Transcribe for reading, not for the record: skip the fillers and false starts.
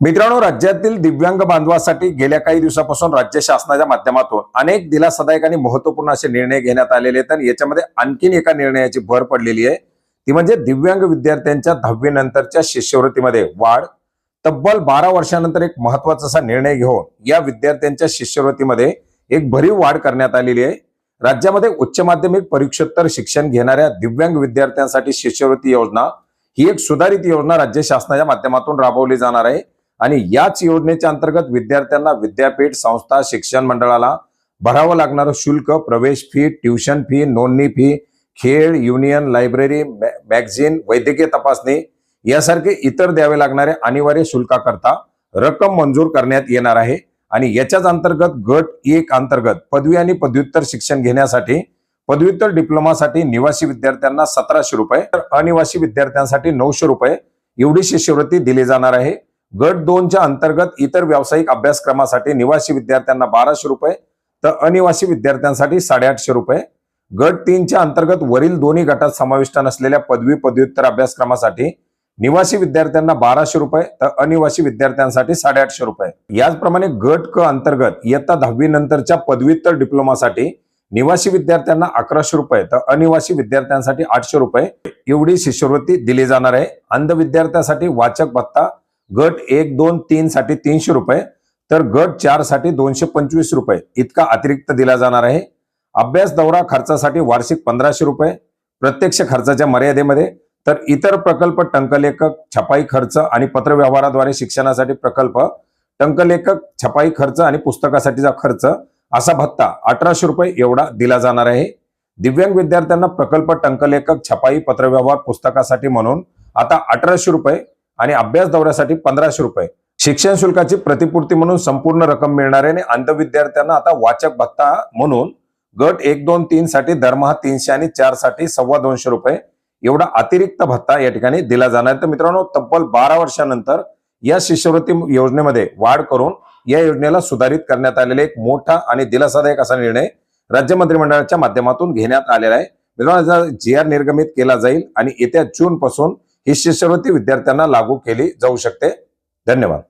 मित्रांनो, राज्यातील दिव्यांग बांधवांसाठी गेल्या काही दिवसापासून राज्य शासनाच्या माध्यमातून अनेक दिलासादायक आणि महत्त्वपूर्ण असे निर्णय घेण्यात आलेले आहेत आणि याच्यामध्ये आणखीन एका निर्णयाची भर पडलेली आहे। ती म्हणजे दिव्यांग विद्यार्थ्यांच्या 10वी नंतरच्या शिष्यवृत्तीमध्ये वाढ। तब्बल 12 वर्षानंतर एक महत्त्वाचा असा निर्णय घेऊन या विद्यार्थ्यांच्या शिष्यवृत्तीमध्ये एक भरीव वाढ करण्यात आलेली आहे। राज्यामध्ये उच्च माध्यमिक परीक्षोत्तर शिक्षण घेणाऱ्या दिव्यांग विद्यार्थ्यांसाठी शिष्यवृत्ती योजना ही एक सुधारित योजना राज्य शासनाच्या माध्यमातून राबवली जाणार आहे आणि याच योजनेच्या अंतर्गत विद्यार्थ्यांना विद्यापीठ संस्था शिक्षण मंडळाला भरावं लागणारं शुल्क, प्रवेश फी, ट्युशन फी, नोंदणी फी, खेळ, युनियन, लायब्ररी, मॅगझिन, वैद्यकीय तपासणी यासारखे इतर द्यावे लागणारे अनिवार्य शुल्काकरता रक्कम मंजूर करण्यात येणार आहे। आणि याच्याच अंतर्गत गट 1 अंतर्गत पदवी आणि पदव्युत्तर शिक्षण घेण्यासाठी पदव्युत्तर डिप्लोमासाठी निवासी विद्यार्थ्यांना 1700 रुपये तर अनिवासी विद्यार्थ्यांसाठी 900 रुपये एवढी शिष्यवृत्ती दिली जाणार आहे। गट 2 च्या अंतर्गत इतर व्यावसायिक अभ्यासक्रमासाठी निवासी विद्यार्थ्यांना 1200 रुपये तर अनिवासी विद्यार्थ्यांसाठी 850 रुपये। गट 3 च्या अंतर्गत वरील दोन्ही गटात समाविष्ट नसलेल्या पदवी पदव्युत्तर अभ्यासक्रमासाठी निवासी विद्यार्थ्यांना 1200 रुपये तर अनिवासी विद्यार्थ्यांसाठी 850 रुपये। याचप्रमाणे गट क अंतर्गत इयत्ता 10वी नंतरच्या पदव्युत्तर डिप्लोमासाठी निवासी विद्यार्थ्यांना 1100 रुपये तर अनिवासी विद्यार्थ्यांसाठी 800 रुपये एवढी शिष्यवृत्ती दिली जाणार आहे। अंध विद्यार्थ्यांसाठी वाचक भत्ता गट 1, 2, 3 साठी 300 रुपये तर गट 4 साठी 225 रुपये इतका अतिरिक्त दिला जाणार आहे। अभ्यास दौरा खर्चासाठी वार्षिक 1500 रुपये प्रत्यक्ष खर्चाच्या मर्यादेमध्ये तर इतर प्रकल्प टंकलेखक छपाई खर्च आणि पत्रव्यवहाराद्वारे शिक्षणासाठी प्रकल्प टंकलेखक छपाई खर्च आणि पुस्तकासाठीचा खर्च असा भत्ता 1800 रुपये एवढा दिला जाणार आहे। दिव्यांग विद्यार्थ्यांना प्रकल्प टंकलेखक छपाई पत्रव्यवहार पुस्तकासाठी म्हणून आता 1800 रुपये आणि अभ्यास दौऱ्यासाठी 1500 रुपये शिक्षण शुल्काची प्रतिपूर्ती म्हणून संपूर्ण रक्कम मिळणार आहे। आणि अंध विद्यार्थ्यांना आता वाचक भत्ता म्हणून गट 1, 2, 3 साठी दरमहा 300 आणि 4 साठी 250 रुपये एवढा अतिरिक्त भत्ता या ठिकाणी दिला जाणार आहे। तर मित्रांनो, तब्बल 12 वर्षानंतर या शिष्यवृत्ती योजनेमध्ये वाढ करून या योजनेला सुधारित करण्यात आलेला एक मोठा आणि दिलासादायक असा निर्णय राज्य मंत्रिमंडळाच्या माध्यमातून घेण्यात आलेला आहे। मित्रांनो, GR निर्गमित केला जाईल आणि येत्या जून पासून ही शिष्यवृत्ती विद्यार्थ्यांना लागू केली जाऊ शकते। धन्यवाद।